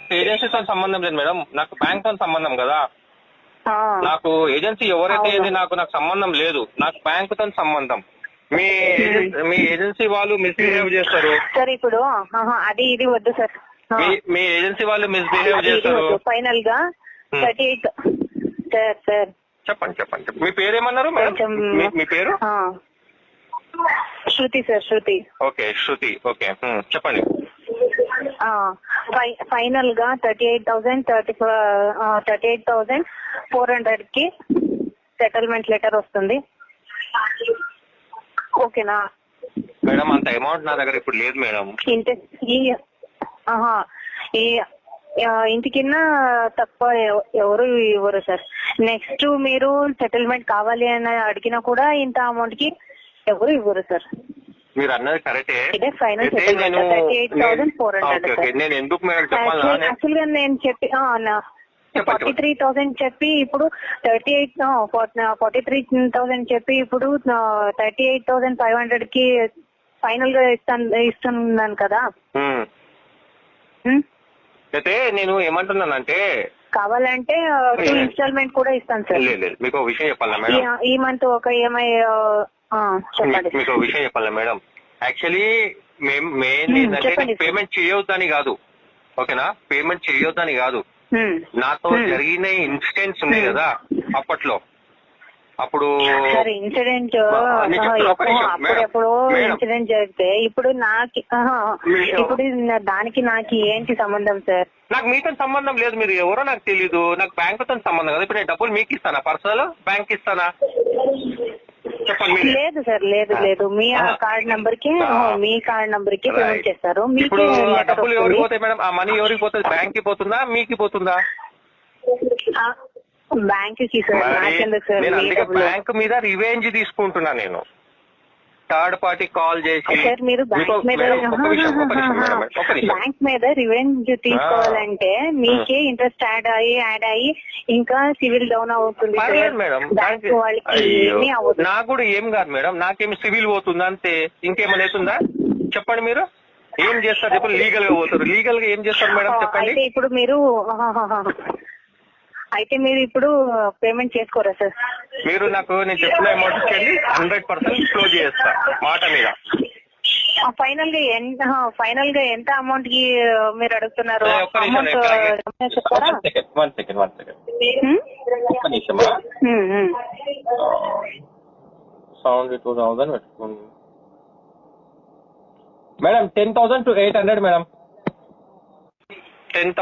నాకు ఏజెన్సీతో సంబంధం లేదు మేడం, నాకు బ్యాంక్ తో సంబంధం కదా. నాకు ఏజెన్సీ ఎవరైతే నాకు సంబంధం లేదు, నాకు బ్యాంక్ తో సంబంధం. మీ ఏజెన్సీ వాళ్ళు మిస్బిహేవ్ చేస్తారు సార్. ఇప్పుడు అది ఇది వద్దు సార్. మీ ఏజెన్సీ వాళ్ళు మిస్బిహేవ్ చేస్తారు. ఫైనల్ గా 38 సార్. చెప్పండి. మీ పేరు ఏమన్నారు మేడం? మీ పేరు? శృతి సార్, శృతి. ఓకే, శృతి. ఓకే, చెప్పండి. ఫైనల్ గా 38,400 కి సెటిల్మెంట్ లెటర్ వస్తుంది. ఓకేనా మేడం? అంత అమౌంట్ నా దగ్గర ఇప్పుడు లేదు మేడం. ఇంటికిన్నా తక్కువ ఎవరు ఇవ్వరు సార్. నెక్స్ట్ మీరు సెటిల్మెంట్ కావాలి అని అడిగినా కూడా ఇంత అమౌంట్ కి ఎవరు ఇవ్వరు సార్. మీరు అన్నది కరెక్టే. ఇదే ఫైనల్ సెటిల్మెంట్ 38,400. నేను ఎందుకు మేడం చెప్పాలి? యాక్చువల్ గా నేను చెప్పి 43,000 చెప్పి ఇప్పుడు 43,000 చెప్పి ఇప్పుడు 38,500 కి ఫైనల్ గా ఇస్తున్నాను కదా. అయితే నేను ఏమంటున్నానంటే కావాలంటే 2 ఇన్స్టాల్మెంట్ కూడా ఇస్తాను సార్. లేదు, మీకు ఒక విషయం చెప్పాలా మేడం? ఈ మంత్ ఒక ఈఎంఐ చెప్పండి. మీకు ఒక విషయం చెప్పాలా మేడం? యాక్చువల్లీ మెయిన్ ఏంటంటే పేమెంట్ చేయొద్దని కాదు, ఓకేనా? పేమెంట్ చేయొద్దని కాదు. నాతో జరిగిన ఇన్సిడెంట్స్ ఉన్నాయి కదా అప్పట్లో. అప్పుడు ఇన్సిడెంట్ ఇన్సిడెంట్ జరిగితే ఇప్పుడు దానికి నాకు ఏంటి సంబంధం సార్? నాకు మీతో సంబంధం లేదు. మీరు ఎవరో నాకు తెలీదు, నాకు బ్యాంక్ తో సంబంధం కదా. ఇప్పుడు నేను డబ్బులు మీకు ఇస్తానా? పర్సనల్ బ్యాంక్ ఇస్తానా? చెప్పండి. లేదు సార్, లేదు. మీ కార్డ్ నంబర్ కి పేమెంట్ చేస్తారు. ఇప్పుడు డబ్బులు ఎవరికి పోతాయి మేడం? ఆ మనీ ఎవరికి పోతుంది? బ్యాంక్ కి పోతుందా, మీకు పోతుందా? బ్యాంక్ కి సార్. బ్యాంక్ మీద రివెంజ్ తీసుకుంటున్నా నేను. థర్డ్ పార్టీ కాల్ చేసి మీరు బ్యాంక్ మీద రివెంజ్ తీసుకోవాలంటే మీకే ఇంట్రెస్ట్ యాడ్ అయ్యి ఇంకా సివిల్ డౌన్ అవుతుంది మేడం. నాకు కూడా ఏం కాదు మేడం, నాకేమి సివిల్ పోతుంది అంతే. ఇంకేమైనా అవుతుందా చెప్పండి. మీరు ఏం చేస్తారు చెప్పండి? లీగల్ గా పోతారు. లీగల్ గా ఏం చేస్తారు మేడం చెప్పండి? అయితే మీరు ఇప్పుడు పేమెంట్ చేసుకోరా సార్? మీరు నాకు నేను చెప్పిన అమౌంట్ ఇచ్చేయండి, 100% క్లోజ్ చేస్తా మాట మీద. ఫైనల్ గా ఎంత అమౌంట్ కి మీరు అడుగుతున్నారు? 72,000 పెట్టుకోండి మేడం. 10,000 to 800 madam. 10,000